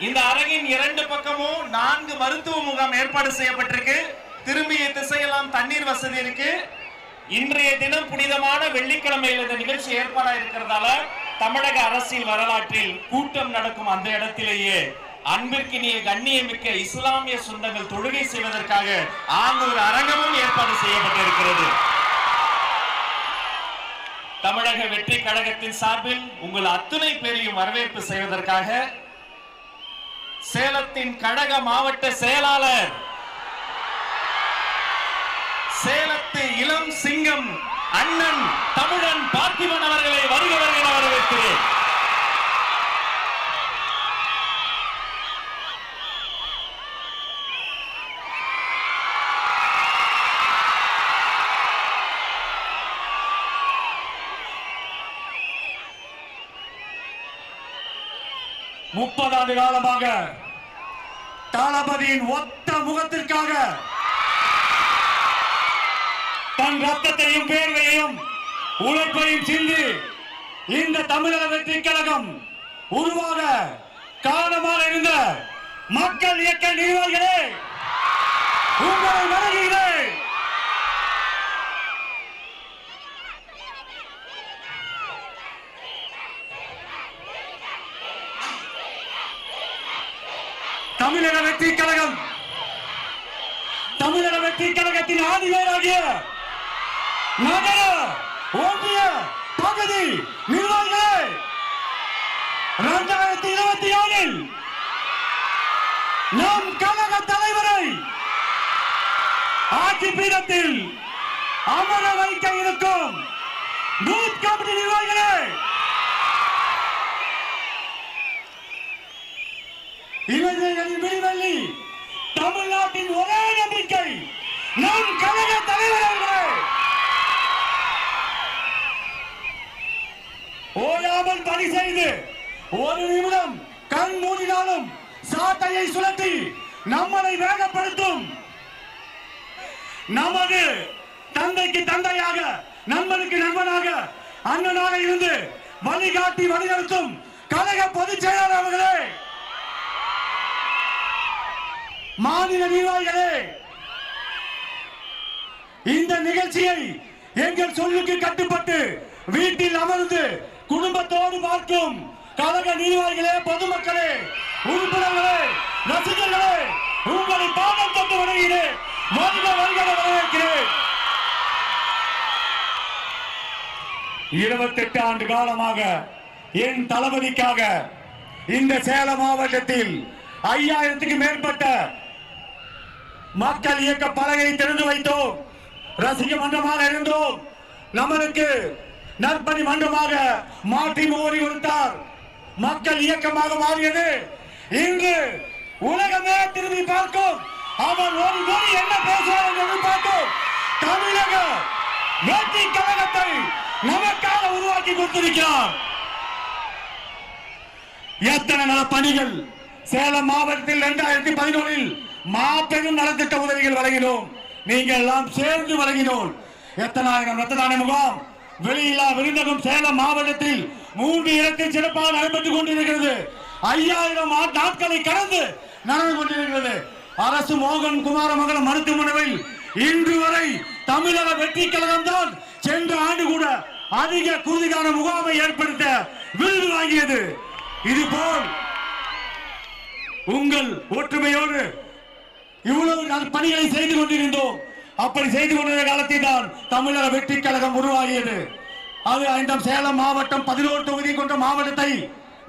இந்த அரங்கின் இரண்டு பக்கமும் 4 மருத்துவ முகாம் ஏற்பாடு செய்யப்பட்டிருக்கு. திரும்பிய திசையெல்லாம் தண்ணீர் வசதி இருக்கு. இன்றைய தினம் புனிதமான வெள்ளிக்கிழமையில் இந்த நிகழ்ச்சி ஏற்பாடா இருக்கிறதால தமிழக அரசியல் வரலாற்றில் கூட்டம் நடக்கும் அந்த இடத்திலேயே அன்பிற்கினிய கண்ணியமிக்க இஸ்லாமிய சொந்தங்கள் தொழுகை செய்வதற்காக ஒரு அரங்கமும் ஏற்பாடு செய்யப்பட்டிருக்கிறது. தமிழக வெற்றி கழகத்தின் சார்பில் உங்கள் அத்துணை பேரையும் வரவேற்பு செய்வதற்காக சேலத்தின் கழக மாவட்ட செயலாளர், சேலத்து இளம் சிங்கம் அண்ணன் தமிழன் பார்த்திபன் அவர்களை வருக வருகிற வரவேற்கிறேன். முப்பது காலமாக தளபதியின் ஒத்த முகத்திற்காக தன் ரத்தத்தையும் வேர்வையையும் உழைப்பையும் சிந்தி இந்த தமிழக வெற்றி கழகம் உருவாக காரணமாக இருந்த மக்கள் இயக்க நிர்வாகிகளே, உங்களை வணங்குகிறேன். தமிழக வெற்றி கழகம், தமிழக வெற்றி கழகத்தின் ஆதிவேராகிய நகர ஒன்றிய பகுதி நிர்வாகிகளே, 2024 நம் கழக தலைவரை ஆட்சி பீடத்தில் அமர வைக்க இருக்கும் பூத் கமிட்டி நிர்வாகிகளே, இளைஞர்களின் விடிவெள்ளி தமிழ்நாட்டின் ஒரே நம்பிக்கை நம் கழக தலைவர் அவர்களே, ஓயாமல் பணி செய்து ஒரு நிமிடம் கண் மூடினாலும் சாட்டையை சுழற்றி நம்மளை வேகப்படுத்தும் நமது தந்தைக்கு தந்தையாக, நண்பனுக்கு நண்பனாக, அண்ணனாக இருந்து வழிகாட்டி வழிநடத்தும் கழக பொதுச் செயலாளர் அவர்களே, மாநில நிர்வாகிகளே, இந்த நிகழ்ச்சியை எங்கள் சொல்லுக்கு கட்டுப்பட்டு வீட்டில் அமர்ந்து குடும்பத்தோடு பார்க்கும் கழக நிர்வாகிகளே, பொதுமக்களே, உறுப்பினர்களே, ரசிகர்களே, உங்களை பாடம் தொட்டு வணங்குகிறேன். வருக வருக வரவேற்கிறேன். 28 ஆண்டு காலமாக என் தளபதிக்காக இந்த சேலம் மாவட்டத்தில் 5000க்கு மேற்பட்ட மக்கள் இயக்க பலகை திறந்து வைத்தோம். ரசிக மன்றமாக இருந்தோம். நம்மளுக்கு நற்பணி மன்றமாக மாற்றி மோடி கொடுத்தார். மக்கள் இயக்கமாக மாறியது. இன்று உலகமே திரும்பி பார்க்கும். அவர் ஒரு மொழி என்ன பேசுவார் என்று பார்க்கும். தமிழக வெற்றி கழகத்தை நமக்காக உருவாக்கி கொடுத்திருக்கிறார். எத்தனை நல பணிகள் சேலம் மாவட்டத்தில் 2011 மாபெரும் நலத்திட்ட உதவிகள் வழங்கினோம். நீங்கள் எல்லாம் சேர்ந்து வழங்கினோம். எத்தனாயிரம் ரத்த தான முகாம், வெளியில்லா விருந்தகம் சேலம் மாவட்டத்தில் 3 இடத்தில் சிறப்பாக நடைபெற்றுக் கொண்டிருக்கிறது. 5000 நாட்களை கடந்து நடந்து கொண்டிருக்கிறது. அரசு மோகன் குமாரமங்கலம் மருத்துவமனையில் இன்று வரை தமிழக வெற்றி கழகம் தான் சென்ற ஆண்டு கூட அதிக குருதிகான முகாமை ஏற்படுத்த விருது வாங்கியது. இதுபோல் உங்கள் ஒற்றுமையோடு இவ்வளவு பணிகளை செய்து கொண்டிருந்தோம். அப்படி செய்து கொண்டிருந்த காலத்தில் தான் தமிழக வெற்றி கழகம் உருவாகியது. அது இந்த சேலம் மாவட்டம் 11 தொகுதி கொண்ட மாவட்டத்தை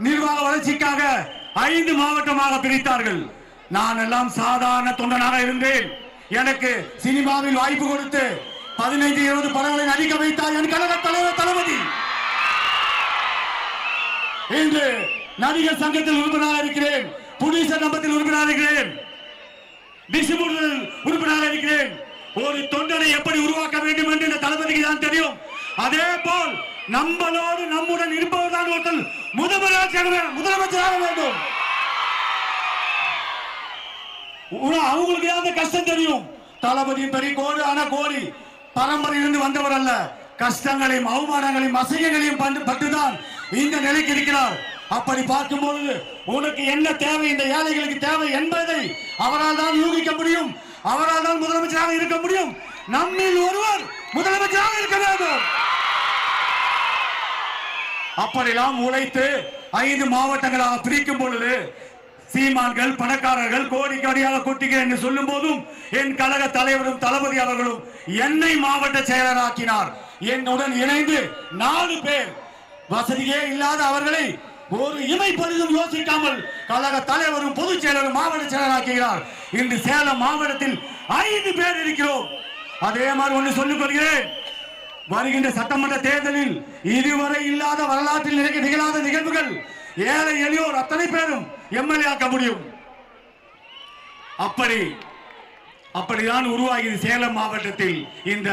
நிர்வாக வளர்ச்சிக்காக 5 மாவட்டமாக பிரித்தார்கள். நான் எல்லாம் சாதாரண தொண்டனாக இருந்தேன். எனக்கு சினிமாவில் வாய்ப்பு கொடுத்து 15-20 படங்களை நடிக்க வைத்தார் என் கழக தலைவர் தளபதி. இன்று நடிகர் சங்கத்தில் உறுப்பினராக இருக்கிறேன். புலிசர் நம்பத்தில் உறுப்பினராக இருக்கிறேன். டிஸ்ட்ரிபியூட்டர் உறுப்பினராக இருக்கிறேன். ஒரு தொண்டனை எப்படி உருவாக்க வேண்டும் என்று இந்த தளபதிக்கு தான் தெரியும். அதே போல் நம்மளோடு நம்முடன் இருப்பவர் தான் ஒருத்தர் முதலமைச்சராக வேண்டும். அவங்களுக்கு அந்த கஷ்டம் தெரியும். தளபதி பெரிய கோடி ஆன கோடி பரம்பரையிலிருந்து வந்தவர் அல்ல. கஷ்டங்களையும் அவமானங்களையும் அசைகளையும் பட்டுதான் இந்த நிலைக்கு இருக்கிறார். அப்படி பார்க்கும் பொழுது உனக்கு என்ன தேவை, இந்த ஏழைகளுக்கு தேவை என்பதை அவரால் தான் யூகிக்க முடியும். அவரால் தான் முதலமைச்சராக இருக்க முடியும். நம்மில் ஒருவர் முதலமைச்சராக இருக்க வேண்டும். அப்படிலாம் உழைத்து 5 மாவட்டங்களாக பிரிக்கும் பொழுது சீமான்கள் பணக்காரர்கள் கோடிக்கடியாக கொட்டிகள் என்று சொல்லும் போதும் என் கழக தலைவரும் தளபதி அவர்களும் என்னை மாவட்ட செயலராக்கினார். என்னுடன் இணைந்து 4 பேர் வசதியே இல்லாத அவர்களை ஒரு இமை பரிதும் யோசிக்காமல் கழக தலைவரும் பொதுச் செயலரும் மாவட்ட செயலராக்கிறார். இன்று சேலம் மாவட்டத்தில் 5 பேர் இருக்கிறோம். அதே மாதிரி ஒன்று சொல்லிக் கொள்கிறேன், வருகின்ற சட்டமன்ற தேர்தலில் இதுவரை இல்லாத வரலாற்றில் நிகழாத நிகழ்வுகள் ஏழை எளியோர் அத்தனை பேரும் எம்எல்ஏ ஆக்க முடியும். அப்படிதான் உருவாகியது சேலம் மாவட்டத்தில் இந்த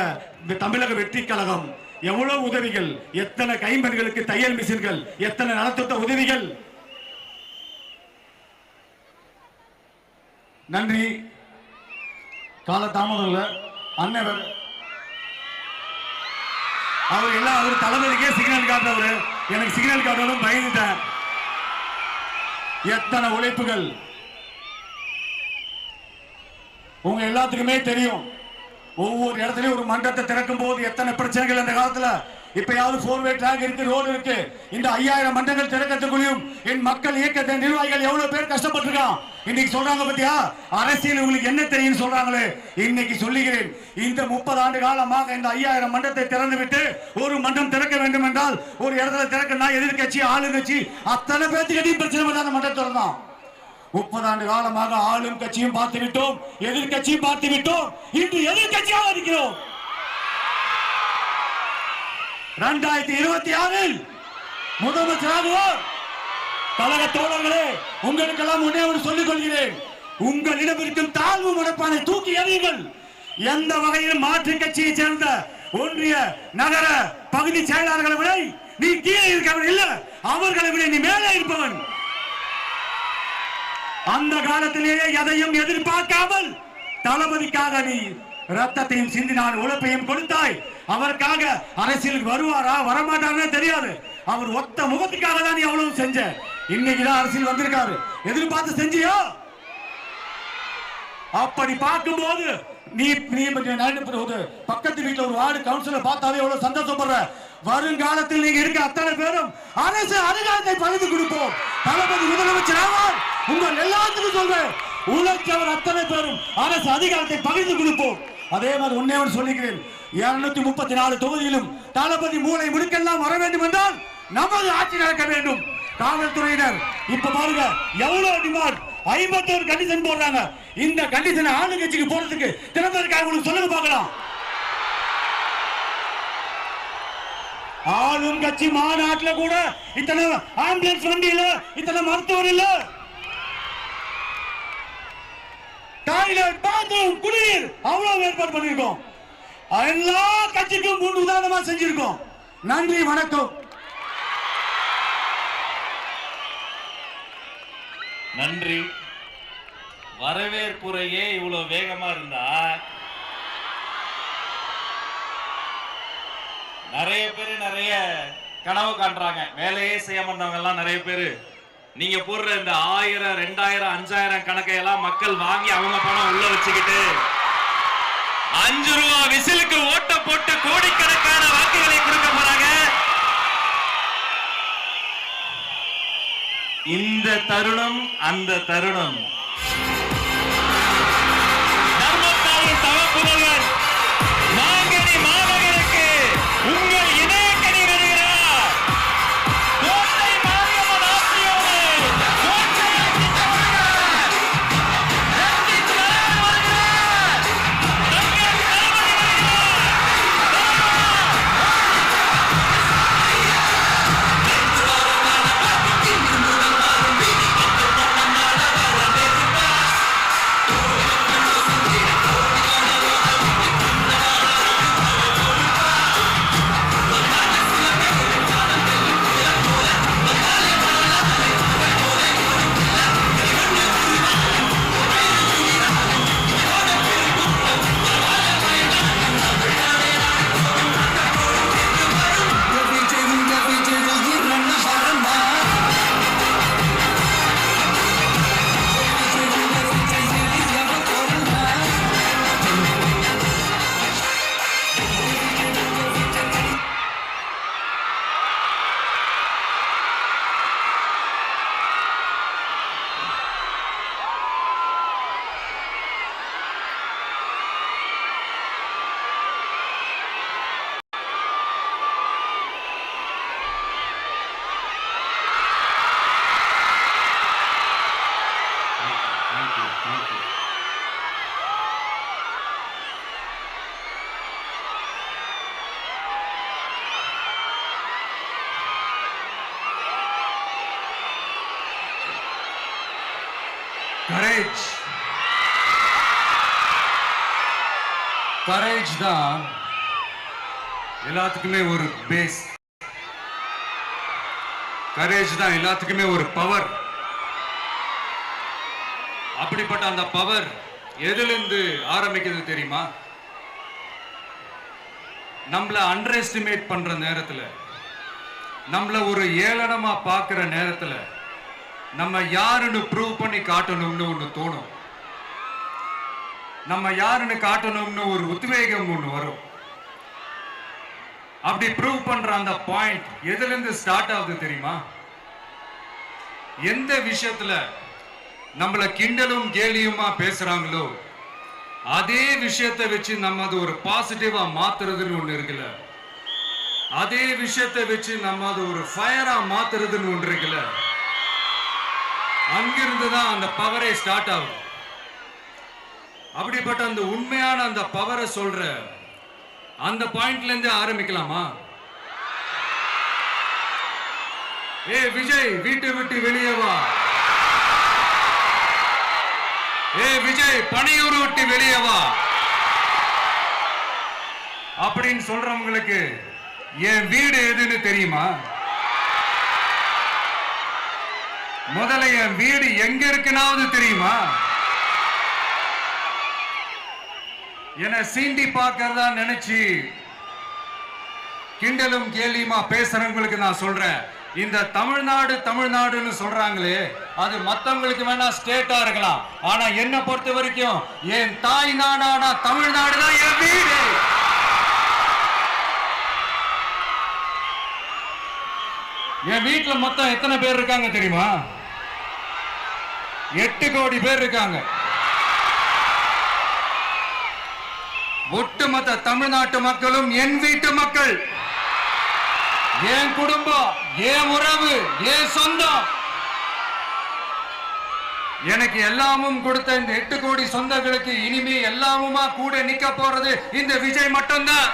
தமிழக வெற்றி கழகம். எவ்வளவு உதவிகள், எத்தனை கைம்பெண்களுக்கு தையல் மிஷின்கள், எத்தனை நலத்திட்ட உதவிகள். நன்றி. காலதாமதம் இல்ல அண்ணவர் அவர் எல்லாம் அவர் தலைவருக்கே சிக்னல் காட்டுறவரு. எனக்கு சிக்னல் காட்டாலும் பயந்துட்டேன். எத்தனை உழைப்புகள் உங்க எல்லாத்துக்குமே தெரியும். ஒவ்வொரு இடத்துலயும் ஒரு மன்றத்தை திறக்கும் போது எத்தனை பிரச்சனைகள் அந்த காலத்துல. இப்பயாவது 4-வே ட்ராக் இருக்கு, ரோடு இருக்கு. இந்த 5000 மன்றங்கள் திறக்கத்துக்குள்ளும் என் மக்கள் இயக்கத்தை நிர்வாகிகள் எவ்வளவு பேர் கஷ்டப்பட்டிருக்கான். இன்னைக்கு சொல்றாங்க பத்தியா, அரசியல் உங்களுக்கு என்ன தெரியும் சொல்றாங்களே. இன்னைக்கு சொல்லுகிறேன், இந்த 30 ஆண்டு காலமாக இந்த 5000 மன்றத்தை திறந்து விட்டு ஒரு மன்றம் திறக்க வேண்டும் என்றால் ஒரு இடத்துல திறக்கணும்னா எதிர்கட்சி ஆளுங்கட்சி அத்தனை பேர்த்துக்கிட்டையும் பிரச்சனை பண்ண அந்த மன்றத்தை திறந்தான். 30 ஆண்டு காலமாக ஆளும் கட்சியும் பார்த்து விட்டோம், எதிர்கட்சியும் பார்த்து விட்டோம். இன்று எதிர்கட்சியாக இருக்கிறோம். 2026 முதலமைச்சராகுவோம். கழக தோழர்களே, உங்களுக்கெல்லாம் ஒன்றே ஒன்று சொல்லிக் கொள்கிறேன், உங்களிடம் இருக்கும் தாழ்வு மனப்பானை தூக்கி எறியுங்கள். எந்த வகையிலும் மாற்று கட்சியை சேர்ந்த ஒன்றிய நகர பகுதி செயலாளர்களை விட நீ கீழே இருக்கவன் இல்ல, அவர்களை விட நீ மேலே இருப்பவன். அந்த காலத்திலேயே எதையும் எதிர்பார்க்காமல் தளபதிக்காக நீ ரத்தத்தையும் சிந்தினான், உழைப்பையும் கொடுத்தாய். அவருக்காக அரசியலுக்கு வருவாரா வரமாட்டாருன்னு தெரியாது. அவர் ஒத்த முகத்துக்காக தான் நீ அவ்வளவு செஞ்ச. இன்னைக்குதான் அரசியல் வந்திருக்காரு, எதிர்பார்த்து செஞ்சியோ? அப்படி பார்க்கும் போது நீ பக்கத்து வீட்டுல ஒரு வார்டு கவுன்சிலர் பார்த்தாவே எவ்வளவு சந்தோஷப்படுற. வருங்காலத்தில் நீங்க இருக்க அத்தனை பேரும் அரசு அதிகாரத்தை பகிர்ந்து கொடுப்போம். தளபதி முதலமைச்சர் ஆவார். உங்கள் எல்லாத்துக்கும் சொல்றேன், உழைச்சவர் அத்தனை பேரும் அரசு அதிகாரத்தை பகிர்ந்து கொடுப்போம். அதே மாதிரி ஒன்னே ஒன்று சொல்லுகிறேன், 234 தொகுதியிலும் தளபதி மூளை முடுக்கெல்லாம் வர வேண்டும் என்றால் நமது ஆட்சி நடக்க வேண்டும். காவல்துறையினர் இப்ப பாருங்க எவ்வளவு டிமாண்ட், 51 கண்டிஷன் போடுறாங்க. இந்த கண்டிஷன் ஆளுங்கட்சிக்கு போறதுக்கு திறந்ததற்காக உங்களுக்கு சொல்லுங்க பார்க்கலாம். ஆளும் கட்சி மாநாட்டில் கூட இத்தனை ஆம்புலன்ஸ் வண்டி இல்ல, இத்தனை மருத்துவர் இல்ல, டாய்லெட் பாத்ரூம் குடிநீர் அவ்வளவு ஏற்பாடு பண்ணிருக்கோம். எல்லா கட்சிக்கும் 3 உதாரணமா செஞ்சிருக்கோம். நன்றி, வணக்கம். நன்றி. வரவேற்புரையே இவ்வளவு வேகமா இருந்தா நிறைய பேரு நிறைய கனவு காண்றாங்க. வேலையே செய்ய மாட்டவங்க எல்லாம் நிறைய பேரு நீங்க போடுற இந்த 1000, 2000, 5000 கணக்கையெல்லாம் மக்கள் வாங்கி அவங்க பணம் உள்ள வச்சுக்கிட்டு 5 ரூபா விசிலுக்கு ஓட்ட போட்டு கோடிக்கணக்கான வாக்குகளை கொடுக்க போறாங்க. இந்த தருணம் அந்த தருணம். தர்மத்தாவின் தவப்புதல்வர் மாங்கனி மாநகருக்கு உங்கள் இணையக்கணி வருகிறார். கோட்டை மாரியம்மன் ஆட்சியோடு கோட்டையாக்கி தருகிறார். வெற்றி தலைவர் வருகிறார். தங்கள் தளபதி வருகிறார். கரேஜ் தான் எல்லாத்துக்குமே ஒரு பேஸ். கரேஜ் தான் எல்லாத்துக்குமே ஒரு பவர். அப்படிப்பட்ட அந்த பவர் எதிலிருந்து ஆரம்பிக்கிறது தெரியுமா? நம்மள அண்டர் எஸ்டிமேட் பண்ற நேரத்துல, நம்மள ஒரு ஏளனமா பார்க்கிற நேரத்துல, நம்ம யாருன்னு ப்ரூவ் பண்ணி காட்டணும்னு ஒண்ணு தோணும். நம்ம யாருன்னு காட்டணும்னு ஒரு உத்வேகம் ஒண்ணு வரும். அப்படி ப்ரூவ் பண்ற அந்த பாயிண்ட் எதுல இருந்து ஸ்டார்ட் ஆகுது தெரியுமா? எந்த விஷயத்துல நம்மள கிண்டலும் கேலியுமா பேசுறாங்களோ அதே விஷயத்தை வச்சு நம்ம அது ஒரு பாசிட்டிவா மாத்துறதுன்னு ஒண்ணு இருக்குல்ல, அதே விஷயத்தை வச்சு நம்ம அது ஒரு ஃபயரா மாத்துறதுன்னு ஒன்று இருக்குல்ல, அங்கிருந்து தான் அந்த பவரே ஸ்டார்ட் ஆகும். அப்படிப்பட்ட அந்த உண்மையான அந்த பவரை சொல்ற அந்த பாயிண்ட்ல இருந்து ஆரம்பிக்கலாமா? ஏ விஜய், வீட்டை விட்டு வெளியே வா. ஏ விஜய், பணியூர் விட்டு வெளியே வா அப்படின்னு சொல்றவங்களுக்கு என் வீடு எதுன்னு தெரியுமா? முதல்ல என் வீடு எங்க இருக்குனாவது தெரியுமா? என சீண்டி பார்க்கறதா நினைச்சு கிண்டலும் கேலியுமா பேசுறவங்களுக்கு நான் சொல்றேன், இந்த தமிழ்நாடு தமிழ்நாடுன்னு சொல்றாங்களே, அது மத்தவங்களுக்கு வேணா ஸ்டேட்டா இருக்கலாம், ஆனா என்ன பொறுத்த வரைக்கும் என் தாய் நாடான தமிழ்நாடு தான் என் வீடு. என் வீட்டுல மொத்தம் எத்தனை பேர் இருக்காங்க தெரியுமா? 8 கோடி பேர் இருக்காங்க. ஒட்டுமொத்த தமிழ்நாட்டு மக்களும் என் வீட்டு மக்கள், என் குடும்பம், என் உறவு, என் சொந்தம். எனக்கு எல்லாமும் கொடுத்த இந்த 8 கோடி சொந்தங்களுக்கு இனிமே எல்லாமுமா கூட நிக்க போறது இந்த விஜய் மட்டும்தான்.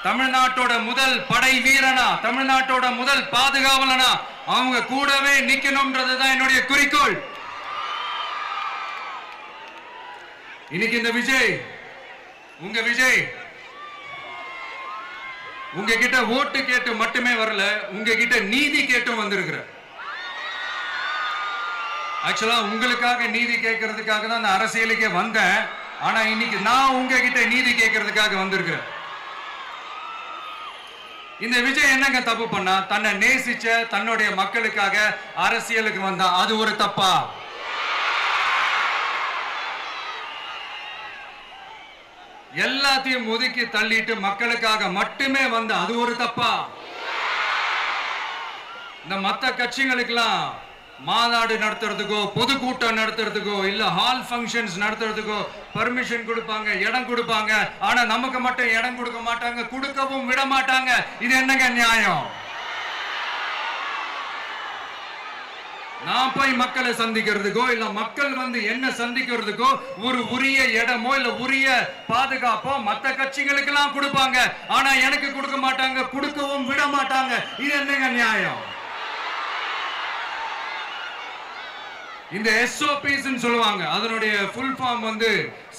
தமிழ்நாட்டோட முதல் படை வீரனா, தமிழ்நாட்டோட முதல் பாதுகாவலனா அவங்க கூடவே நிக்கணும்ன்றதுதான் என்னுடைய குறிக்கோள். இன்னைக்கு இந்த விஜய், உங்க விஜய் உங்ககிட்ட ஓட்டு கேட்டு மட்டுமே வரல, உங்ககிட்ட நீதி கேட்டும் வந்திருக்கிற. ஆக்சுவலா உங்களுக்காக நீதி கேட்கறதுக்காக தான் நான் அரசியலுக்கே வந்தேன். ஆனா இன்னைக்கு நான் உங்ககிட்ட நீதி கேட்கறதுக்காக வந்திருக்கிறேன். இந்த விஜய் என்னங்க தப்பு பண்ணா? தன்னை நேசிச்ச தன்னுடைய மக்களுக்காக அரசியலுக்கு வந்தா, அது ஒரு தப்பா? எல்லாத்தையும் ஒதுக்கி தள்ளிட்டு மக்களுக்காக மட்டுமே வந்த, அது ஒரு தப்பா? இந்த மத்த கட்சிகளுக்கெல்லாம் மாநாடு நடத்துறதுக்கோ பொதுக்கூட்டம் நடத்துறதுக்கோ இல்ல ஹால் ஃபங்க்ஷன்ஸ் நடத்துறதுக்கோ பர்மிஷன் கொடுப்பாங்க, இடம் கொடுப்பாங்க. ஆனா நமக்கு மட்டும் இடம் கொடுக்க மாட்டாங்க, கொடுக்கவும் விட மாட்டாங்க. இது என்னங்க நியாயம்? நான் போய் மக்களை சந்திக்கிறதுக்கோ இல்ல மக்கள் வந்து என்ன சந்திக்கிறதுக்கோ ஒரு உரிய இடமோ இல்ல உரிய பாதுகாப்போ மத்த கட்சிகளுக்கு எல்லாம் கொடுப்பாங்க. ஆனா எனக்கு கொடுக்க மாட்டாங்க, கொடுக்கவும் விட மாட்டாங்க. இது என்னங்க நியாயம்? இந்த SOPs சொல்லுவாங்க, அதனுடைய ஃபுல் ஃபார்ம் வந்து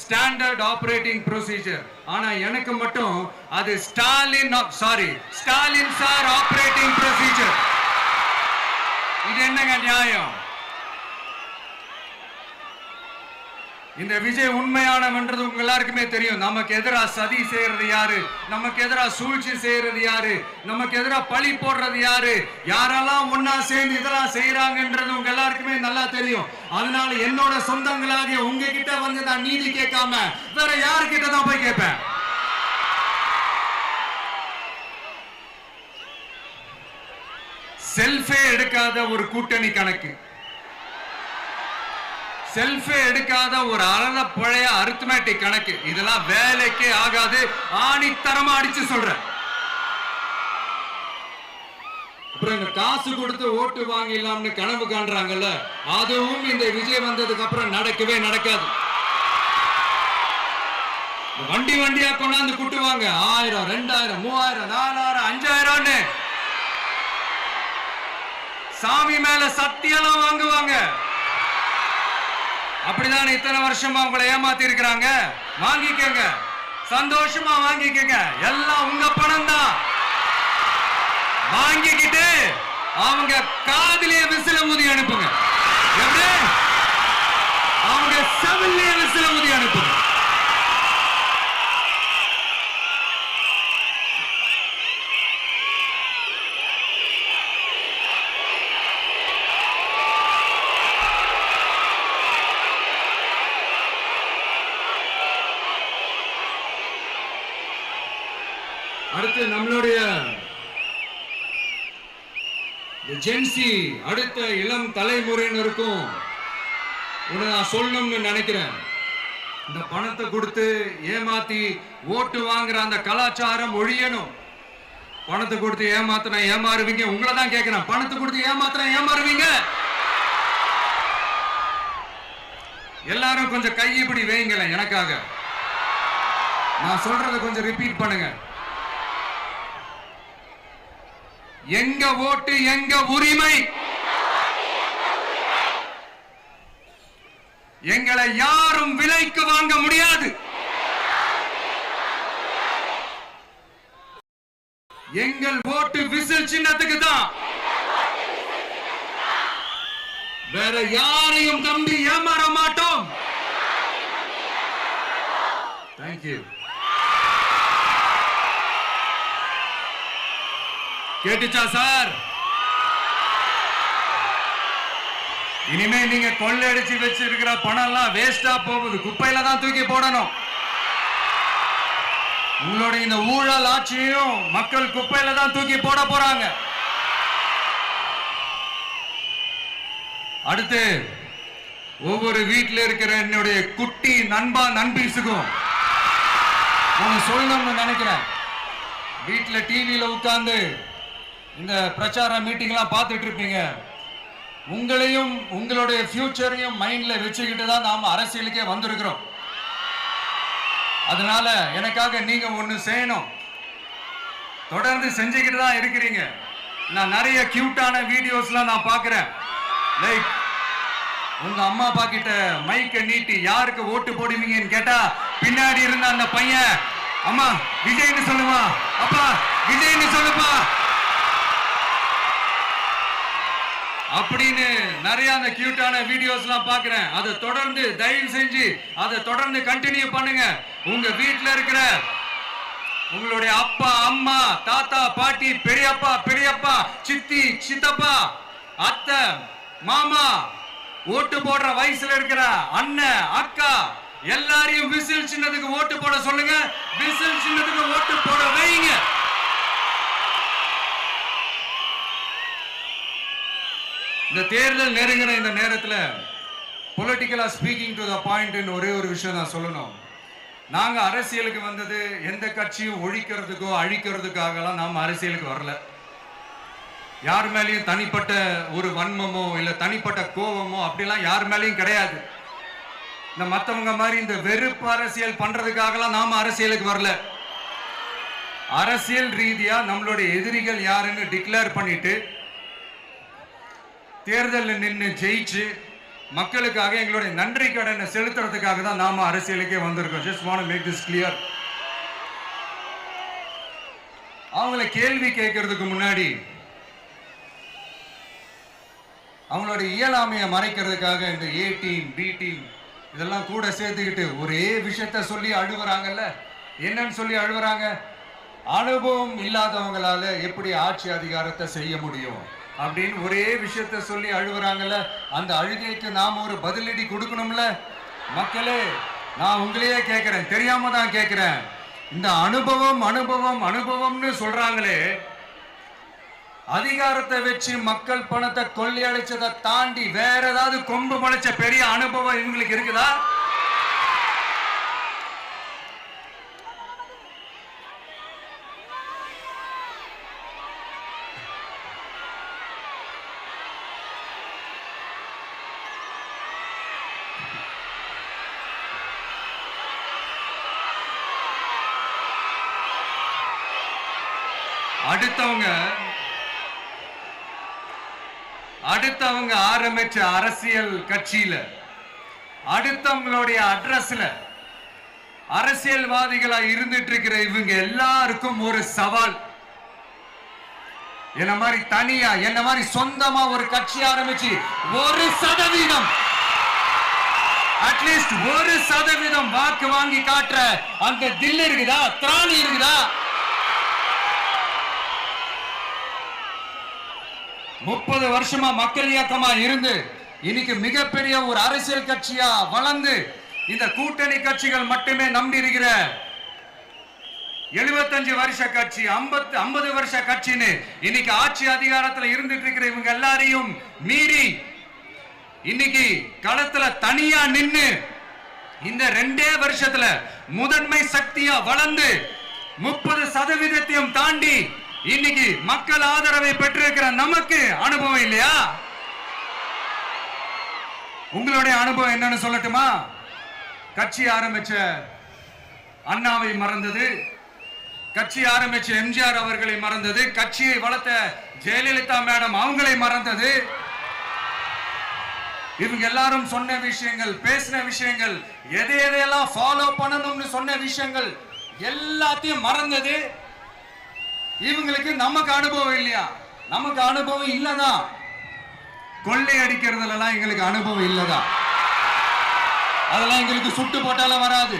ஸ்டாண்டர்ட் ஆபரேட்டிங் ப்ரொசீஜர். ஆனா எனக்கு மட்டும் அது ஸ்டாலின் சார் ஆபரேட்டிங் ப்ரொசீஜர். இது என்னங்க நியாயம்? இந்த விஜய் உண்மையானவன்றது உங்க எல்லாருக்குமே தெரியும். நமக்கு எதிராக சதி செய்யறது யாரு, நமக்கு எதிராக சூழ்ச்சி செய்யறது யாரு, நமக்கு எதிராக பழி போடுறது யாரு, யாரெல்லாம் ஒன்னா சேர்ந்து இதெல்லாம் செய்யறாங்கன்றது உங்க எல்லாருக்குமே நல்லா தெரியும். அதனால என்னோட சொந்தங்களாகிய உங்ககிட்ட வந்து நான் நீதி கேட்காம வேற யாருக்கிட்ட தான் போய் கேட்பேன்? செல்ஃபே எடுக்காத ஒரு கூட்டணி கணக்கு, செல்ஃபே எடுக்காத ஒரு அறத பழைய அரித்மேட்டிக் கணக்கு, இதெல்லாம் வேலைக்கே ஆகாது. ஆணித்தரமா அடிச்சு சொல்றேன். அப்புறம் இந்த காசு கொடுத்து ஓட்டு வாங்கிடலாம்னு கனவு காண்றாங்கல்ல, அதுவும் இந்த விஜய் வந்ததுக்கு அப்புறம் நடக்கவே நடக்காது. வண்டி வண்டியா கொண்டாந்து கூட்டுவாங்க, 1000, 2000, 3000, 4000, 5000. சாமி மேல சத்தியெல்லாம் வாங்குவாங்க. அப்படிதான் இத்தனை வருஷமா உங்களை ஏமாத்தி இருக்கிறாங்க. வாங்கிக்கங்க, சந்தோஷமா வாங்கிக்கங்க. எல்லாம் உங்க பணம் தான். வாங்கிக்கிட்டு அவங்க காதிலே விசில ஊதி அனுப்புங்க. எப்படி? அவங்க செவிலே விசில ஊதி அனுப்புங்க. அடுத்து நம்மளுடைய ஜென்சி அடுத்த இளம் தலைமுறையினருக்கும் ஒன்று நான் சொல்லணும்னு நினைக்கிறேன். இந்த பணத்தை கொடுத்து ஏமாத்தி ஓட்டு வாங்குற அந்த கலாச்சாரம் ஒழியணும். பணத்தை கொடுத்து ஏமாத்தினா ஏமாறுவீங்க. உங்களை தான் கேட்கிறேன், பணத்தை கொடுத்து ஏமாத்தினா ஏமாறுவீங்க? எல்லாரும் கொஞ்சம் கை இப்படி வைங்களேன் எனக்காக. நான் சொல்றதை கொஞ்சம் ரிப்பீட் பண்ணுங்க. எங்க ஓட்டு எங்க உரிமை. எங்களை யாரும் விலைக்கு வாங்க முடியாது. எங்கள் ஓட்டு விசில் சின்னத்துக்கு தான். வேற யாரையும் நம்பி ஏமாற மாட்டோம். தேங்க்யூ. கேட்டுச்சா சார்? இனிமே நீங்க கொள்ளையடிச்சு வச்சிருக்கிற பணம் எல்லாம் வேஸ்டா போகுது. குப்பையில தான் தூக்கி போடணும். உங்களுடைய இந்த ஊழல் ஆட்சியும் மக்கள் குப்பையில தான் தூக்கி போட போறாங்க. அடுத்து ஒவ்வொரு வீட்டில் இருக்கிற என்னுடைய குட்டி நண்பா நண்பீஸுக்கும் நான் சொல்லணும்னு நினைக்கிறேன். வீட்டில் டிவியில உட்கார்ந்து இந்த பிரச்சார மீட்டிங்லாம் பார்த்துட்டு இருப்பீங்க. உங்களையும் உங்களுடைய ஃபியூச்சரையும் மைண்ட்ல வச்சுக்கிட்டு தான் நாம அரசியலுக்கே வந்திருக்கிறோம். அதனால எனக்காக நீங்க ஒண்ணு செய்யணும். தொடர்ந்து செஞ்சுக்கிட்டு தான் இருக்கிறீங்க. நான் நிறைய கியூட்டான வீடியோஸ்லாம் நான் பார்க்கிறேன். லைக் உங்க அம்மா அப்பா கிட்ட மைக்க நீட்டி யாருக்கு ஓட்டு போடுவீங்கன்னு கேட்டா பின்னாடி இருந்த அந்த பையன், அம்மா விஜய்னு சொல்லுவா, அப்பா விஜய்னு சொல்லுப்பா அப்படின்னு நிறைய அந்த கியூட்டான வீடியோஸ்லாம் பார்க்கிறேன். அதை தொடர்ந்து தயவு செஞ்சு அதை தொடர்ந்து கண்டினியூ பண்ணுங்க. உங்க வீட்டில் இருக்கிற உங்களுடைய அப்பா அம்மா தாத்தா பாட்டி பெரியப்பா பெரியப்பா சித்தி சித்தப்பா அத்தை மாமா ஓட்டு போடுற வயசுல இருக்கிற அண்ணன் அக்கா எல்லாரையும் விசில் சின்னத்துக்கு ஓட்டு போட சொல்லுங்க. விசில் சின்னத்துக்கு ஓட்டு போட வைங்க. இந்த தேர்தல் நெருங்கிற இந்த நேரத்தில் பொலிட்டிக்கலா ஸ்பீக்கிங் டு த பாயிண்ட் ஒரே ஒரு விஷயம் நான் சொல்லணும். நாங்க அரசியலுக்கு வந்தது எந்த கட்சியும் ஒழிக்கிறதுக்கோ அழிக்கிறதுக்காகலாம் நாம் அரசியலுக்கு வரல. யார் மேலேயும் தனிப்பட்ட ஒரு வன்மமோ இல்ல தனிப்பட்ட கோபமோ அப்படிலாம் யார் மேலேயும் கிடையாது. இந்த மற்றவங்க மாதிரி இந்த வெறுப்பு அரசியல் பண்றதுக்காகலாம் நாம அரசியலுக்கு வரல. அரசியல் ரீதியா நம்மளுடைய எதிரிகள் யாருன்னு டிக்ளேர் பண்ணிட்டு தேர்தலில் நின்று ஜெயிச்சு மக்களுக்காக எங்களுடைய நன்றி கடனை செலுத்துறதுக்காக தான் நாம அரசியலுக்கே வந்திருக்கோம். Just want to make this clear. அவங்கள கேள்வி கேட்கறதுக்கு முன்னாடி அவங்களோட இயலாமையை மறைக்கிறதுக்காக இந்த ஏ டீம் பி டீம் இதெல்லாம் கூட சேர்த்துக்கிட்டு ஒரே விஷயத்த சொல்லி அழுவுறாங்கல்ல. என்னன்னு சொல்லி அழுவுறாங்க? அனுபவம் இல்லாதவங்களால எப்படி ஆட்சி அதிகாரத்தை செய்ய முடியும் அப்படின்னு ஒரே விஷயத்த சொல்லி அழுவுறாங்கல்ல. அந்த அழுகைக்கு நாம ஒரு பதிலடி கொடுக்கணும்ல. மக்களே, நான் உங்களையே கேட்கிறேன், தெரியாம தான் கேட்கிறேன். இந்த அனுபவம் அனுபவம் அனுபவம்னு சொல்றாங்களே, அதிகாரத்தை வச்சு மக்கள் பணத்தை கொள்ளையடிச்சதை தாண்டி வேற ஏதாவது கொம்பு முளைச்ச பெரிய அனுபவம் இவங்களுக்கு இருக்குதா? அடுத்தவங்க ஆரம்பிச்ச அரசியல் கட்சியில, அடுத்தவங்களுடைய அட்ரஸ்ல அரசியல்வாதிகளா இருந்துட்டு இருக்கிற இவங்க எல்லாருக்கும் ஒரு சவால். என்ன மாதிரி தனியா, என்ன மாதிரி சொந்தமா ஒரு கட்சி ஆரம்பிச்சு 1% அட்லீஸ்ட் 1% வாக்கு வாங்கி காட்டுற அந்த தில் இருக்குதா, திராணி இருக்குதா? 30 வருஷமா மக்கள் இயக்கமா இருந்து இன்னைக்கு மிகப்பெரிய ஒரு அரசியல் கட்சியா வளர்ந்து இந்த கூட்டணி கட்சிகள் மட்டுமே நம்பி இருக்கிற 75 வருஷ கட்சி, 50 வருஷ கட்சின்னு இன்னைக்கு ஆட்சி அதிகாரத்துல இருந்துட்டு இருக்கிற இவங்க எல்லாரையும் மீறி இன்னைக்கு களத்துல தனியா நின்னு இந்த 2 வருஷத்துல முதன்மை சக்தியா வளர்ந்து 30% தாண்டி இன்னைக்கு மக்கள் ஆதரவை பெற்றிருக்கிற நமக்கு அனுபவம் இல்லையா? உங்களுடைய அனுபவம் என்னன்னு சொல்லட்டுமா? கட்சி ஆரம்பிச்ச அண்ணாவை மறந்தது, கட்சி ஆரம்பிச்ச எம்ஜிஆர் அவர்களை மறந்தது, கட்சியை வளர்த்த ஜெயலலிதா மேடம் அவங்களை மறந்தது. இவங்க எல்லாரும் சொன்ன விஷயங்கள், பேசின விஷயங்கள், எதையெல்லாம் ஃபாலோ பண்ணணும்னு சொன்ன விஷயங்கள் எல்லாத்தையும் மறந்தது. இவங்களுக்கு நமக்கு அனுபவம் இல்லையா? நமக்கு அனுபவம் இல்லதான். கொள்ளை அடிக்கிறதுலாம் எங்களுக்கு அனுபவம் இல்லதான். அதெல்லாம் எங்களுக்கு சுட்டு போட்டாலும் வராது.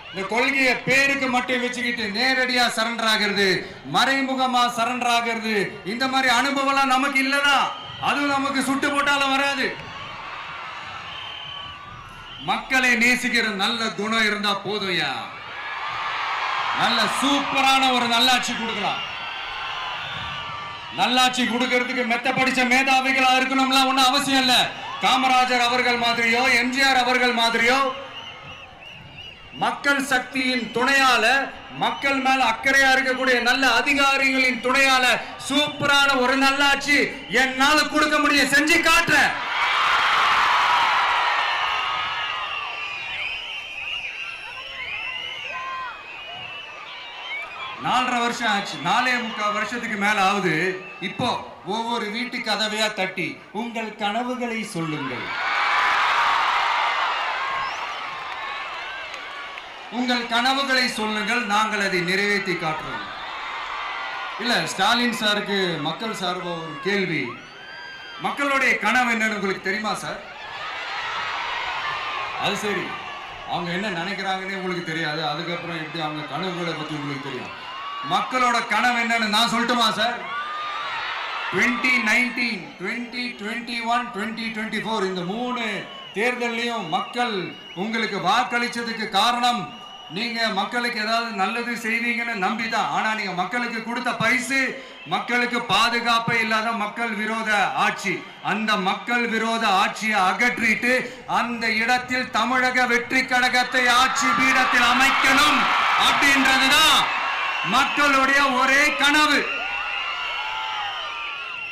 இந்த கொள்கையை பேருக்கு மட்டும் வச்சுக்கிட்டு நேரடியா சரண்டர் ஆகிறது, மறைமுகமா சரண்டர் ஆகிறது, இந்த மாதிரி அனுபவம் நமக்கு இல்லதான். அதுவும் நமக்கு சுட்டு போட்டாலும் வராது. மக்களை நேசிக்கிற நல்ல குணம் இருந்தா போதும்யா. நல்ல சூப்பரான ஒரு நல்லாட்சி கொடுக்கலாம். நல்லாட்சி கொடுக்கிறதுக்கு மெத்த படிச்ச மேதாவிகளா இருக்கணும்ல ஒன்னும் அவசியம் இல்ல. காமராஜர் அவர்கள் மாதிரியோ, எம்ஜிஆர் அவர்கள் மாதிரியோ மக்கள் சக்தியின் துணையால, மக்கள் மேல அக்கறையா இருக்கக்கூடிய நல்ல அதிகாரிகளின் துணையால சூப்பரான ஒரு நல்லாட்சி என்னால கொடுக்க முடியும், செஞ்சு காட்டுறேன். நாலரை வருஷம் ஆச்சு, 4.25 வருஷத்துக்கு மேல ஆகுது. இப்போ ஒவ்வொரு வீட்டு கதவையா தட்டி உங்கள் கனவுகளை சொல்லுங்கள், உங்கள் கனவுகளை சொல்லுங்கள், நாங்கள் அதை நிறைவேற்றி காட்டுறோம். இல்ல, ஸ்டாலின் சாருக்கு மக்கள் சார்பா ஒரு கேள்வி. மக்களுடைய கனவு என்னன்னு உங்களுக்கு தெரியுமா சார்? அது சரி, அவங்க என்ன நினைக்கிறாங்கன்னு உங்களுக்கு தெரியாது, அதுக்கப்புறம் எப்படி அவங்க கனவுகளை பத்தி உங்களுக்கு தெரியும். மக்களோட கனவு என்னன்னு நான் சொல்லட்டுமா சார்? 2019, 2021, 2024 இந்த 3 தேர்தலையும் மக்கள் உங்களுக்கு வாக்களிச்சதுக்கு காரணம் நீங்க மக்களுக்கு ஏதாவது நல்லது செய்வீங்கன்னு நம்பிதான். ஆனா நீங்க மக்களுக்கு கொடுத்த பரிசு மக்களுக்கு பாதுகாப்பே இல்லாத மக்கள் விரோத ஆட்சி. அந்த மக்கள் விரோத ஆட்சியை அகற்றிட்டு அந்த இடத்தில் தமிழக வெற்றி கழகத்தை ஆட்சி பீடத்தில் அமைக்கணும் அப்படின்றதுதான் மக்களுடைய ஒரே கனவு.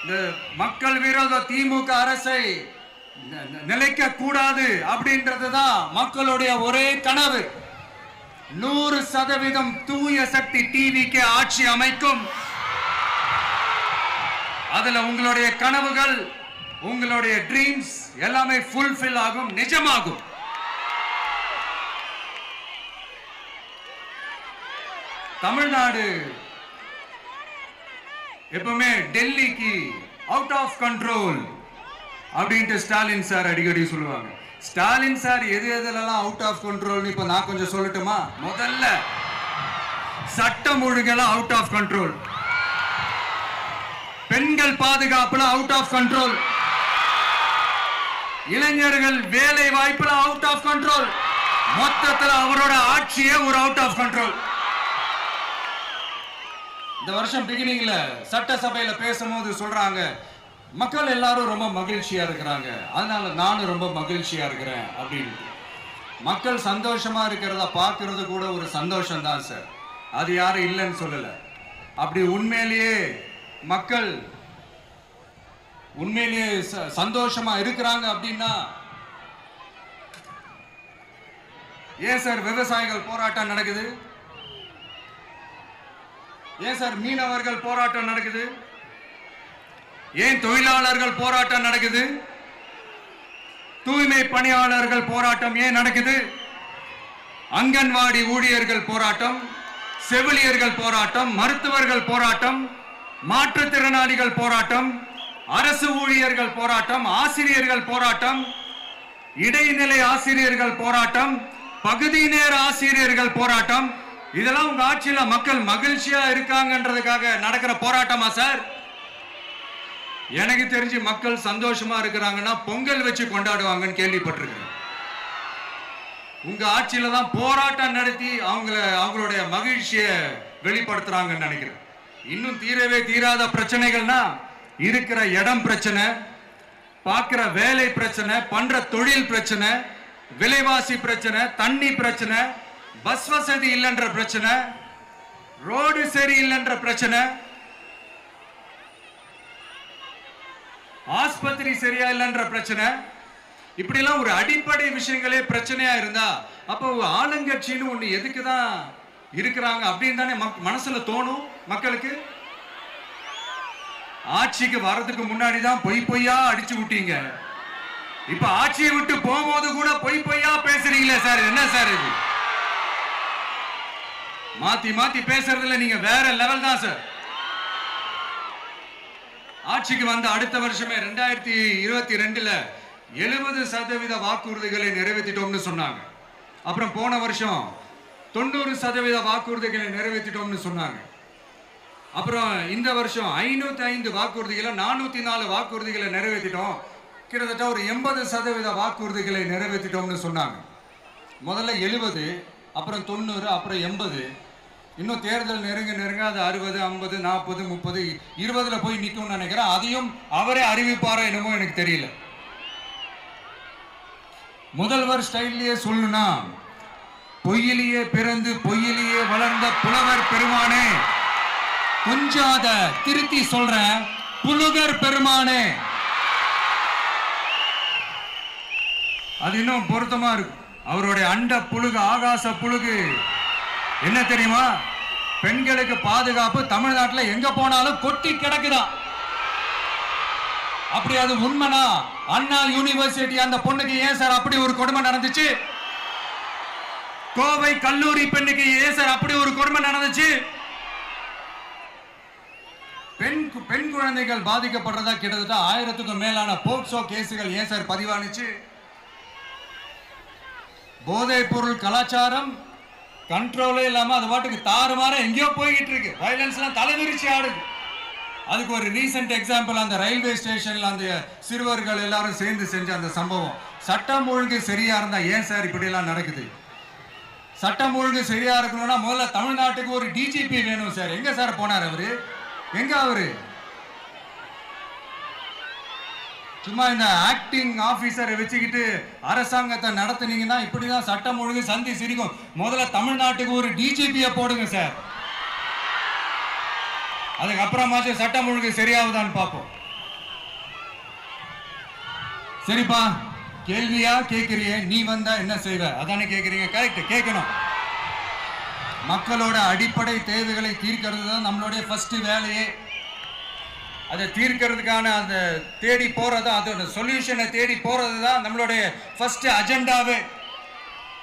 இந்த மக்கள் விரோத திமுக அரசை நிலைக்க கூடாது அப்படின்றதுதான் மக்களுடைய ஒரே கனவு. 100% தூய சக்தி டிவிக்கு ஆட்சி அமைக்கும். அதுல உங்களுடைய கனவுகள், உங்களுடைய ட்ரீம்ஸ் எல்லாமே ஃபுல்ஃபில் ஆகும், நிஜமாகும். தமிழ்நாடு எப்பவுமே டெல்லிக்கு அவுட் ஆஃப் கண்ட்ரோல் அப்படின்ட்டு ஸ்டாலின் சார் அடிக்கடி சொல்லுவாங்க. ஸ்டாலின் சார் எது எதுலாம் அவுட் ஆஃப் கண்ட்ரோல் இப்ப நான் கொஞ்சம் சொல்லட்டுமா? முதல்ல சட்டம் ஒழுங்கெல்லாம் அவுட் ஆஃப் கண்ட்ரோல், பெண்கள் பாதுகாப்புல அவுட் ஆஃப் கண்ட்ரோல், இளைஞர்கள் வேலை வாய்ப்புல அவுட் ஆஃப் கண்ட்ரோல், மொத்தத்தில் அவரோட ஆட்சியே ஒரு அவுட் ஆஃப் கண்ட்ரோல். இந்த வருஷம் பிகினிங்ல சட்டசபையில பேசும்போது சொல்றாங்க, மக்கள் எல்லாரும் ரொம்ப மகிழ்ச்சியா இருக்கிறாங்க, அதனால நானும் ரொம்ப மகிழ்ச்சியா இருக்கிறேன் அப்படின்னு. மக்கள் சந்தோஷமா இருக்கிறத பார்க்கறது கூட ஒரு சந்தோஷம் தான் சார், அது யாரும் இல்லைன்னு சொல்லல. அப்படி உண்மையிலேயே மக்கள் உண்மையிலேயே சந்தோஷமா இருக்கிறாங்க அப்படின்னா ஏன் சார் விவசாயிகள் போராட்டம் நடக்குது? ஏன் சார் மீனவர்கள் போராட்டம் நடக்குது? ஏன் தொழிலாளர்கள் போராட்டம் நடக்குது? தூய்மை பணியாளர்கள் போராட்டம் ஏன் நடக்குது? அங்கன்வாடி ஊழியர்கள் போராட்டம், செவிலியர்கள் போராட்டம், மருத்துவர்கள் போராட்டம், மாற்றுத்திறனாளிகள் போராட்டம், அரசு ஊழியர்கள் போராட்டம், ஆசிரியர்கள் போராட்டம், இடைநிலை ஆசிரியர்கள் போராட்டம், பகுதி நேர ஆசிரியர்கள் போராட்டம். இதெல்லாம் உங்க ஆட்சியில மக்கள் மகிழ்ச்சியா இருக்காங்கன்றதுக்காக நடக்கிற போராட்டமா சார்? எனக்கு தெரிஞ்சு மக்கள் சந்தோஷமா இருக்கிறாங்கன்னா பொங்கல் வச்சு கொண்டாடுவாங்கன்னு கேள்விப்பட்டிருக்கிறேன். உங்க ஆட்சியில தான் போராட்டம் நடத்தி அவங்களுடைய மகிழ்ச்சியை வெளிப்படுத்துறாங்கன்னு நினைக்கிறேன். இன்னும் தீரவே தீராத பிரச்சனைகள்னா இருக்கிற இடம் பிரச்சனை, பார்க்கிற வேலை பிரச்சனை, பண்ற தொழில் பிரச்சனை, விலைவாசி பிரச்சனை, தண்ணி பிரச்சனை, பஸ் வசதி இல்லைன்ற பிரச்சனை, ரோடு சரியில்லைன்ற பிரச்சனை, ஆஸ்பத்திரி சரியா இல்லைன்ற பிரச்சனை. இப்படி எல்லாம் ஒரு அடிப்படை விஷயங்களே பிரச்சனையா இருந்தா அப்போ ஆளுங்கட்சின்னு ஒண்ணு எதுக்குதான் இருக்கிறாங்க அப்படின்னு தானே மனசுல தோணும் மக்களுக்கு. ஆட்சிக்கு வர்றதுக்கு முன்னாடி தான் பொய்யா அடிச்சு விட்டீங்க. இப்ப ஆட்சியை விட்டு போகும்போது கூட பொய்யா பேசுறீங்களே சார், என்ன சார் இது? மாத்தி மாத்தி பேசுறதுல நீங்க வேற லெவல் தான் சார். ஆட்சிக்கு வந்த அடுத்த வருஷமே 2022ல 70% வாக்குறுதிகளை நிறைவேற்றிட்டோம்னு சொன்னாங்க. அப்புறம் போன வருஷம் 90% வாக்குறுதிகளை நிறைவேற்றிட்டோம்னு சொன்னாங்க. அப்புறம் இந்த வருஷம் 505 வாக்குறுதிகளை 404 வாக்குறுதிகளை நிறைவேற்றிட்டோம். கிட்டத்தட்ட ஒரு 80% வாக்குறுதிகளை நிறைவேற்றிட்டோம்னு சொன்னாங்க. முதல்ல 70, அப்புறம் 90, அப்புறம் 80. இன்னும் தேர்தல் நெருங்க அது 60, 50, 40, 30, 20ல போய் நிற்கும்னு நினைக்கிறேன். அதையும் அவரே அறிவிப்பாரோ என்னமோ எனக்கு தெரியல. முதல்வர் ஸ்டைல்லையே சொல்லணும்னா, பொய்யிலேயே பிறந்து பொய்யிலேயே வளர்ந்த புலவர் பெருமானே, கொஞ்சம் அத திருத்தி சொல்றேன், புலுகர் பெருமானே. அது இன்னும் பொருத்தமா இருக்கு. அவருடைய அண்ட புழுகு, ஆகாச புழுகு என்ன தெரியுமா? பெண்களுக்கு பாதுகாப்பு தமிழ்நாட்டில் எங்க போனாலும் கொட்டி கிடக்குதான். அப்படி அது உண்மைனா அண்ணா யூனிவர்சிட்டி அந்த பொண்ணுக்கு ஏன் சார் அப்படி ஒரு கொடுமை நடந்துச்சு? கோவை கல்லூரி பெண்ணுக்கு ஏன் சார் அப்படி ஒரு கொடுமை நடந்துச்சு? பெண் குழந்தைகள் பாதிக்கப்படுறதா கிட்டத்தட்ட 1000க்கும் மேலான போக்சோ கேசுகள் ஏன் சார் பதிவானுச்சு? போதைப் பொருள் கலாச்சாரம் கண்ட்ரோலே இல்லாம அது பாட்டுக்கு தாறுமாற எங்கேயோ போய்கிட்டு இருக்கு. வயலன்ஸ் எல்லாம் தலைவிரிச்சு ஆடுது. அதுக்கு ஒரு ரீசெண்ட் எக்ஸாம்பிள் அந்த ரயில்வே ஸ்டேஷன்ல அந்த சிறுவர்கள் எல்லாரும் சேர்ந்து செஞ்ச அந்த சம்பவம். சட்டம் ஒழுங்கு சரியா இருந்தா ஏன் சார் இப்படி எல்லாம் நடக்குது? சட்டம் ஒழுங்கு சரியா இருக்கணும்னா முதல்ல தமிழ்நாட்டுக்கு ஒரு டிஜிபி வேணும் சார். எங்க சார் போனார் அவரு? எங்க அவரு? சும்மா இந்த ஆக்டிங் ஆபீசரை வச்சுக்கிட்டு அரசாங்கத்தை நடத்துனீங்கன்னா இப்படிதான் சட்டம் ஒழுங்கு சந்தி சிரிக்கும். முதல்ல தமிழ்நாட்டுக்கு ஒரு டிஜிபியை போடுங்க சார். அதுக்கப்புறமாச்சும் சட்டம் ஒழுங்கு சரியாகுதான்னு பார்ப்போம். சரிப்பா, கேள்வியா கேட்கிறிய, நீ வந்தா என்ன செய்வ அதானே கேட்கறீங்க. கரெக்ட், கேட்கணும். மக்களோட அடிப்படை தேவைகளை தீர்க்கிறது தான் நம்மளுடைய ஃபர்ஸ்ட் வேலையே. அதை தீர்க்கிறதுக்கான அந்த தேடி போறது, அதோட சொல்யூஷனை தேடி போறது தான் நம்மளுடைய ஃபர்ஸ்ட் அஜெண்டாவே.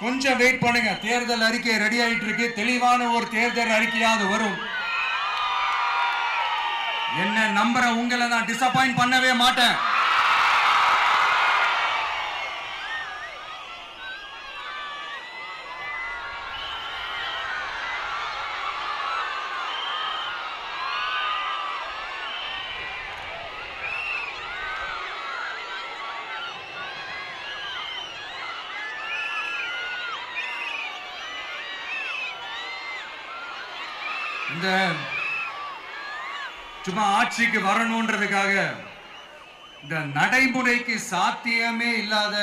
கொஞ்சம் வெயிட் பண்ணுங்க. தேர்தல் அறிக்கை ரெடி ஆயிட்டு இருக்கு. தெளிவான ஒரு தேர்தல் அறிக்கையாவது வரும். என்ன நம்புற உங்களை நான் டிசப்பாயிண்ட் பண்ணவே மாட்டேன். இந்த சும்மா ஆட்சிக்கு வரணும்ன்றதுக்காக இந்த நடைமுறைக்கு சாத்தியமே இல்லாத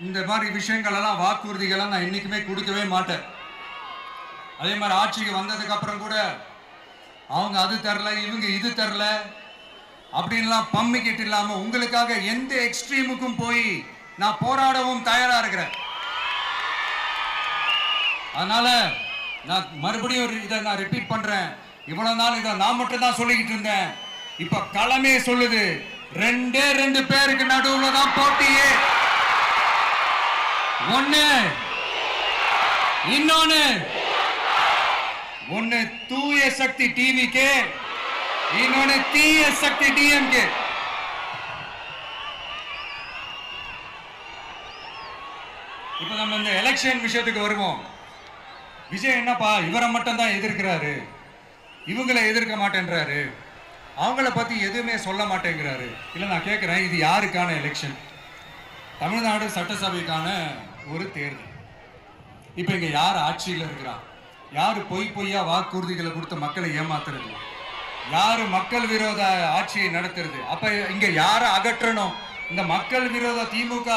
இந்த மாதிரி விஷயங்கள் எல்லாம், வாக்குறுதிகளை நான் என்னைக்குமே கொடுக்கவே மாட்டேன். அதே மாதிரி ஆட்சிக்கு வந்ததுக்கு அப்புறம் கூட அவங்க அது தரல, இவங்க இது தரல அப்படின்லாம் பம்மிக்கிட்டு இல்லாம உங்களுக்காக எந்த எக்ஸ்ட்ரீமுக்கும் போய் நான் போராடவும் தயாரா இருக்கிறேன். அதனால நான் மறுபடியும் இதை நான் ரிப்பீட் பண்றேன். இவ்வளவு நாள் இதை நான் மட்டும் தான் சொல்லிக்கிட்டு இருந்தேன். இப்ப களமே சொல்லுது, ரெண்டே ரெண்டு பேருக்கு நடுவுல தான் போட்டியே. ஒண்ணு தூய சக்தி டிவிக்கு, இன்னொன்னு தீய சக்தி டிஎம்கே. இப்ப நம்ம இந்த எலெக்ஷன் விஷயத்துக்கு வருவோம். விஜய் என்னப்பா இவரை மட்டும் தான் எதிர்க்கிறாரு, இவங்களை எதிர்க்க மாட்டேன்றாரு, அவங்கள பத்தி எதுவுமே சொல்ல மாட்டேங்கிறாரு. இல்ல நான் கேட்கிறேன், இது யாருக்கான எலெக்ஷன்? தமிழ்நாடு சட்டசபைக்கான ஒரு தேர்தல். இப்ப இங்க யார் ஆட்சியில் இருக்கிறா? யாரு பொய்யா வாக்குறுதிகளை கொடுத்து மக்களை ஏமாத்துறது? யாரு மக்கள் விரோத ஆட்சியை நடத்துறது? அப்ப இங்க யாரை அகற்றணும்? இந்த மக்கள் விரோத திமுக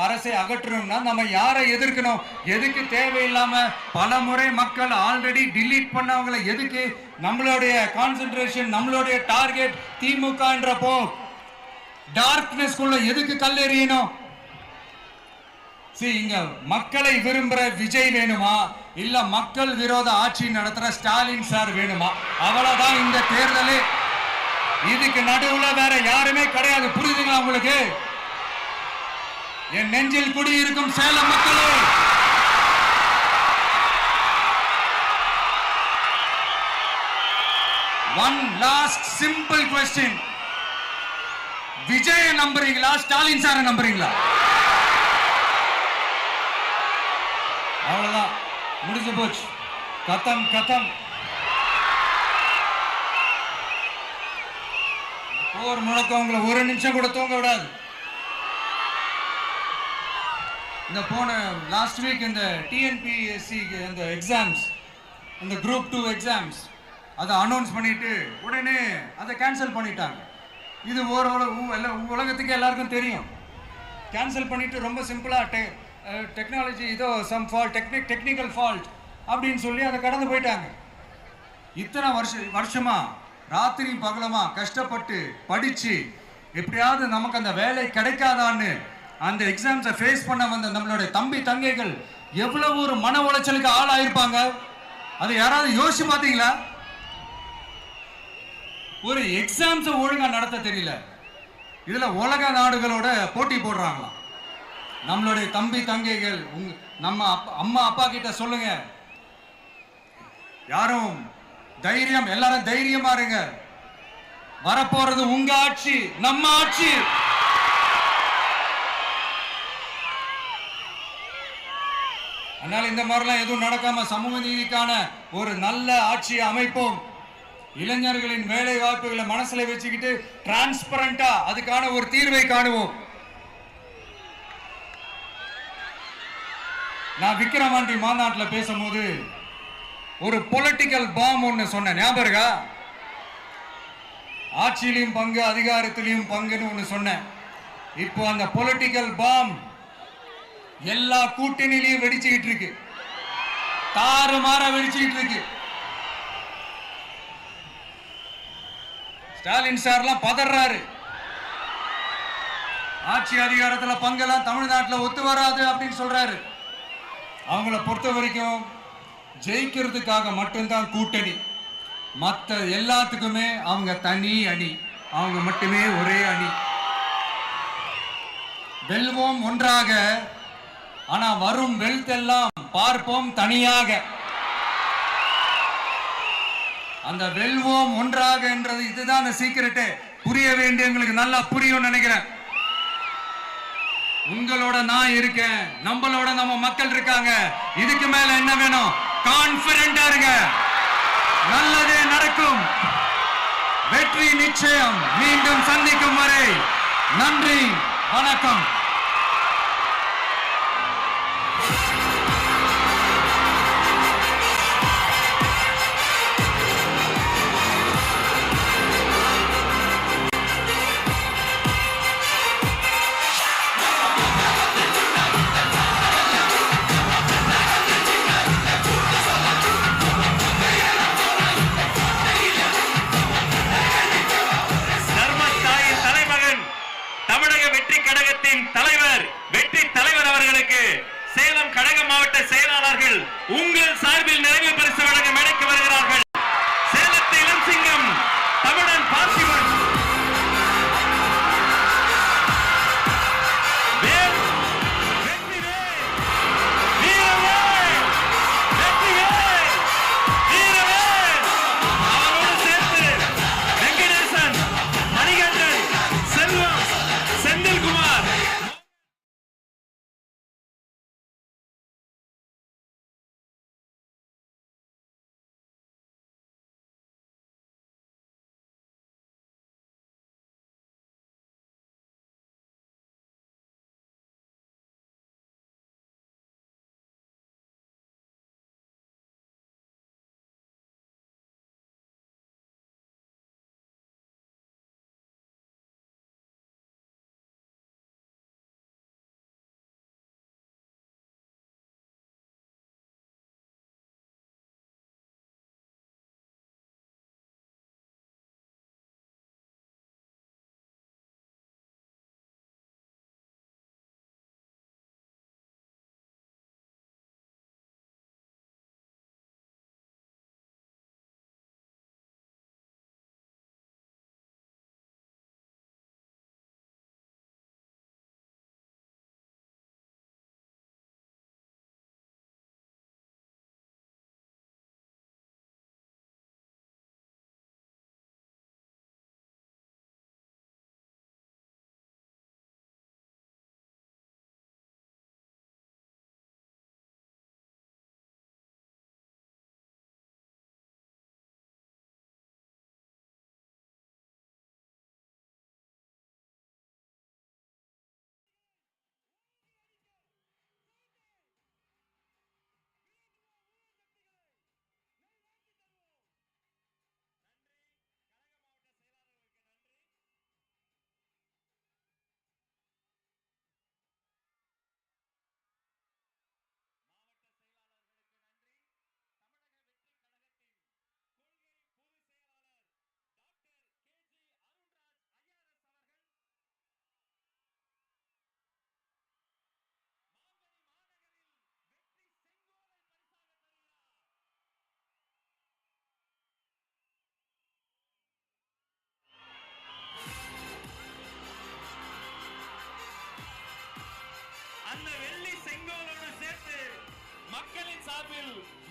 அரசை அகற்றணும்னா நம்ம யாரை எதிர்க்கணும்? எதுக்கு தேவையில்லாம பல முறை மக்கள் ஆல்ரெடி டிலீட் பண்ணவங்களை எதுக்கு நம்மளுடைய கான்சென்ட்ரேஷன், நம்மளுடைய டார்கெட் திமுகன்றப்போ டார்க்னஸ் குள்ள எதுக்கு கல்லெறியணும்? இங்க மக்களை விரும்புற விஜய் வேணுமா, இல்ல மக்கள் விரோத ஆட்சி நடத்துற ஸ்டாலின் சார் வேணுமா? அவ்வளவுதான் இந்த தேர்தலே. இதுக்கு நடுவுல வேற யாருமே கிடையாது. புரியுதுங்களா உங்களுக்கு? என் நெஞ்சில் குடியிருக்கும் சேலம் மக்களே, one last simple question. Vijaya நம்புறீங்களா, ஸ்டாலின் சார நம்புறீங்களா? அவ்வளவுதான், முடிஞ்சு போச்சு. கதம் கதம். போர் முழக்கம் உங்களை ஒரு நிமிஷம் கூட தூங்க விடாது. இந்த போன லாஸ்ட் வீக் இந்த டிஎன்பிஎஸ்சி இந்த எக்ஸாம்ஸ், இந்த குரூப் 2 எக்ஸாம்ஸ் அதை அனௌன்ஸ் பண்ணிட்டு உடனே அதை கேன்சல் பண்ணிட்டாங்க. இது உலகத்துக்கு எல்லாருக்கும் தெரியும். கேன்சல் பண்ணிட்டு ரொம்ப சிம்பிளா டெக்னாலஜி ஏதோ சம் ஃபால்ட், டெக்னிக்கல் ஃபால்ட் அப்படின்னு சொல்லி அதை கடந்து போயிட்டாங்க. இத்தனை வருஷமா ராத்திரி பகலமா கஷ்டப்பட்டு படிச்சு எப்படியாவது நமக்கு அந்த வேலை கிடைக்காதான்னு அந்த எக்ஸாம்ஸை ஃபேஸ் பண்ண வந்த நம்மளுடைய தம்பி தங்கைகள் எவ்வளவு ஒரு மன உளைச்சலுக்கு ஆளாயிருப்பாங்க. அதை யாராவது யோசிச்சு பார்த்தீங்களா? ஒரு எக்ஸாம்ஸை ஒழுங்கா நடத்த தெரியல, இதுல உலக நாடுகளோட போட்டி போடுறாங்களாம். நம்மளுடைய தம்பி தங்கைகள் நம்ம அம்மா அப்பா கிட்ட சொல்லுங்க, யாரும் தைரியம், எல்லாரும் தைரியமா இருங்க. வரப்போறது உங்க ஆட்சி, நம்ம ஆட்சி. அதனால இந்த மாதிரிலாம் எதுவும் நடக்காம சமூக நீதிக்கான ஒரு நல்ல ஆட்சியை அமைப்போம். இளைஞர்களின் வேலை வாய்ப்புகளை மனசுல வச்சுக்கிட்டு டிரான்ஸ்பரண்டா அதுக்கான ஒரு தீர்வை காணுவோம். நான் விக்கிரவாண்டி மாநாட்டில் பேசும்போது ஒரு பொலிட்டிக்கல் பாம் ஒன்னு சொன்ன ஞாபகம் இருக்கா? ஆட்சியிலையும் பங்கு, அதிகாரத்திலையும் பங்குன்னு ஒன்னு சொன்னேன். இப்போ அந்த பொலிட்டிக்கல் பாம் எல்லா கூட்டணியிலையும் வெடிச்சுக்கிட்டு இருக்கு, தாறுமாற வெடிச்சுக்கிட்டு இருக்கு. ஸ்டாலின் சார்லாம் பதறாரு. ஆட்சி அதிகாரத்துல பங்கெல்லாம் தமிழ்நாட்டில் ஒத்து வராது அப்படின்னு சொல்றாரு. அவங்கள பொறுத்த வரைக்கும் ஜெயிக்கிறதுக்காக மட்டும்தான் கூட்டணி, மற்ற எல்லாத்துக்குமே அவங்க தனி அணி, அவங்க மட்டுமே ஒரே அணி. வெல்வோம் ஒன்றாக, ஆனா வரும் வெல்த் எல்லாம் பார்ப்போம் தனியாக. அந்த வெல்வோம் ஒன்றாக என்றது இதுதான் அந்த சீக்கிரட்டே. புரிய வேண்டியவங்களுக்கு நல்லா புரியும் நினைக்கிறேன். உங்களோட நான் இருக்கேன், நம்மளோட நம்ம மக்கள் இருக்காங்க. இதுக்கு மேல என்ன வேணும்? கான்பிடென்டா இருங்க, நல்லதே நடக்கும், வெற்றி நிச்சயம். மீண்டும் சந்திக்கும் வரை நன்றி, வணக்கம். தர்மத்தாயின் தலைமகன், தமிழக வெற்றி கழகத்தின்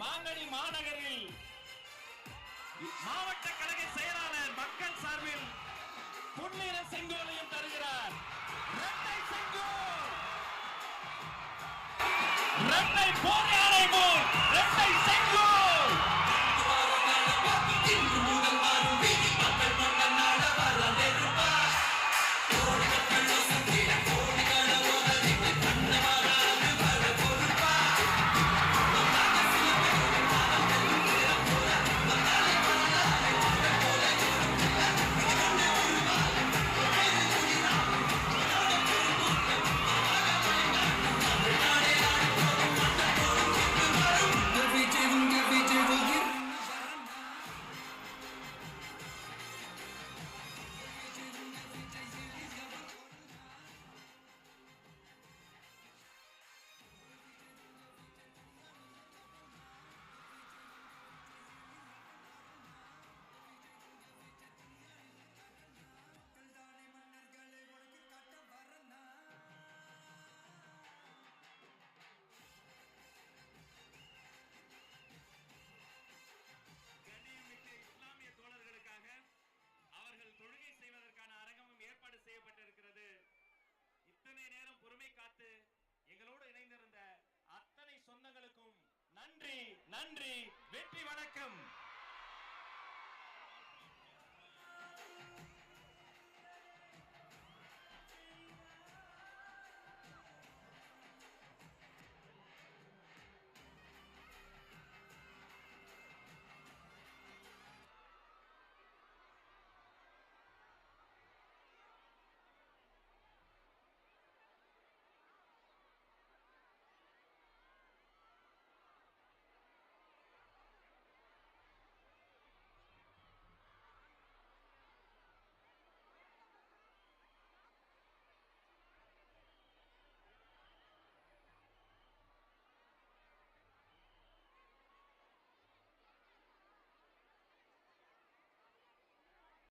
மாங்கனி மாநகரில் மாவட்ட கழக செயலாளர் மக்கள் சார்பில் பொன்னிற செங்கோலையும் தருகிறார். இரட்டை செங்கோல், இரட்டை போராடை போல் இரட்டை செங்கோல். அவர்கள் தொழுகை செய்வதற்கான அரங்கமும் ஏற்பாடு செய்யப்பட்டிருக்கிறது. இத்தனை நேரம் பொறுமை காத்து எங்களோடு இணைந்திருந்த அத்தனை சொந்தங்களுக்கும் நன்றி, நன்றி, வெற்றி, வணக்கம்.